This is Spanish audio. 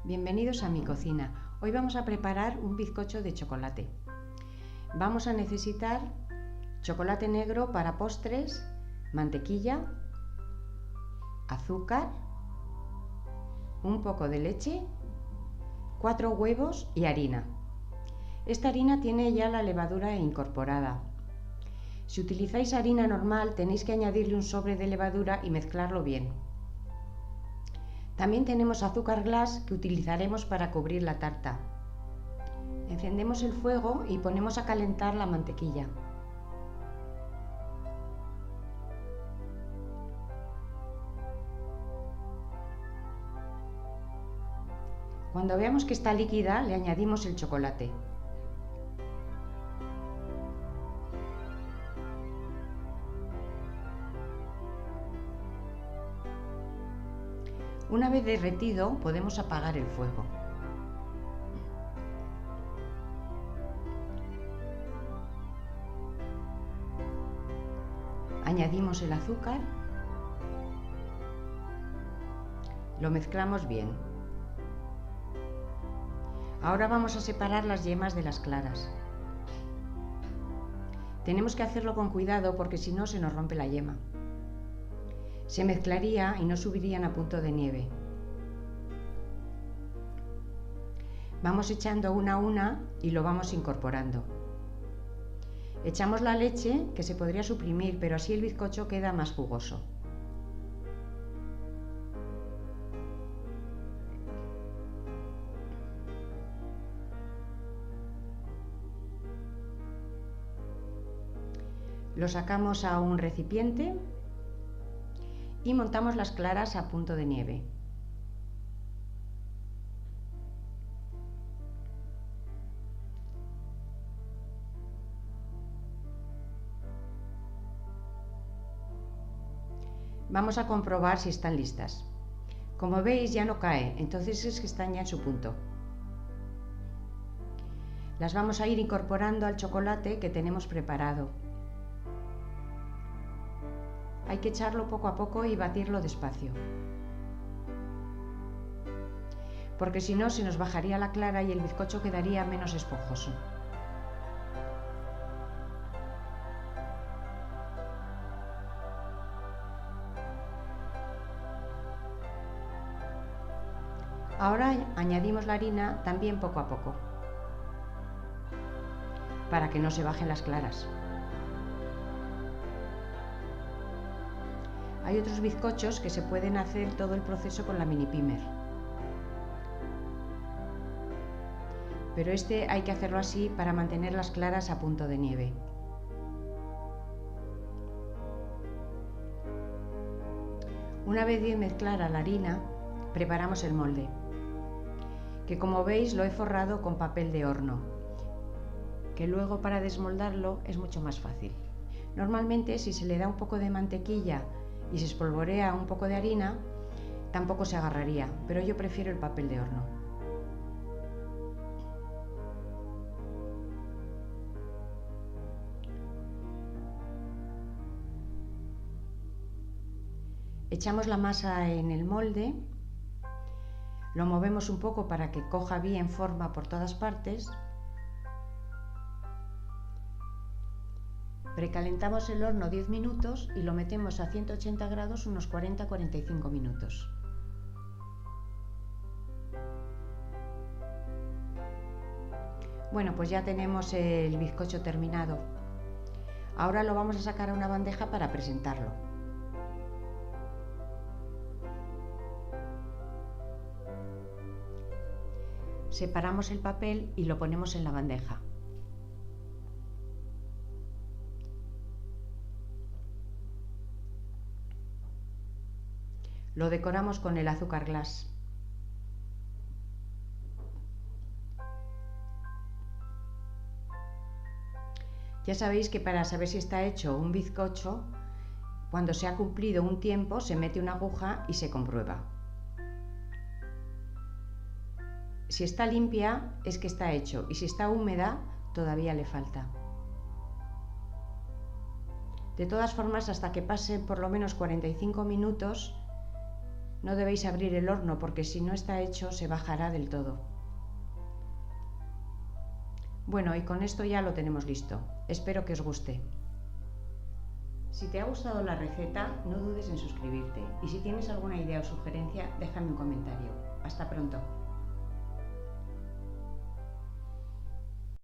Bienvenidos a mi cocina. Hoy vamos a preparar un bizcocho de chocolate. Vamos a necesitar chocolate negro para postres, mantequilla, azúcar, un poco de leche, 4 huevos y harina. Esta harina tiene ya la levadura incorporada. Si utilizáis harina normal, tenéis que añadirle un sobre de levadura y mezclarlo bien. También tenemos azúcar glass que utilizaremos para cubrir la tarta. Encendemos el fuego y ponemos a calentar la mantequilla. Cuando veamos que está líquida, le añadimos el chocolate. Una vez derretido, podemos apagar el fuego. Añadimos el azúcar. Lo mezclamos bien. Ahora vamos a separar las yemas de las claras. Tenemos que hacerlo con cuidado porque si no se nos rompe la yema. Se mezclaría y no subirían a punto de nieve. Vamos echando una a una y lo vamos incorporando. Echamos la leche, que se podría suprimir, pero así el bizcocho queda más jugoso. Lo sacamos a un recipiente y montamos las claras a punto de nieve. Vamos a comprobar si están listas. Como veis, ya no cae, entonces es que están ya en su punto. Las vamos a ir incorporando al chocolate que tenemos preparado. Hay que echarlo poco a poco y batirlo despacio, porque si no se nos bajaría la clara y el bizcocho quedaría menos esponjoso. Ahora añadimos la harina también poco a poco, para que no se bajen las claras. Hay otros bizcochos que se pueden hacer todo el proceso con la mini pimer, pero este hay que hacerlo así para mantener las claras a punto de nieve. Una vez bien mezclada la harina, preparamos el molde, que como veis lo he forrado con papel de horno, que luego para desmoldarlo es mucho más fácil. Normalmente si se le da un poco de mantequilla y se espolvorea un poco de harina, tampoco se agarraría, pero yo prefiero el papel de horno. Echamos la masa en el molde, lo movemos un poco para que coja bien forma por todas partes. Precalentamos el horno 10 minutos y lo metemos a 180 grados unos 40-45 minutos. Bueno, pues ya tenemos el bizcocho terminado. Ahora lo vamos a sacar a una bandeja para presentarlo. Separamos el papel y lo ponemos en la bandeja. Lo decoramos con el azúcar glass. Ya sabéis que para saber si está hecho un bizcocho, cuando se ha cumplido un tiempo se mete una aguja y se comprueba. Si está limpia es que está hecho y si está húmeda todavía le falta. De todas formas, hasta que pasen por lo menos 45 minutos No debéis abrir el horno porque si no está hecho se bajará del todo. Bueno, y con esto ya lo tenemos listo. Espero que os guste. Si te ha gustado la receta, no dudes en suscribirte. Y si tienes alguna idea o sugerencia, déjame un comentario. Hasta pronto.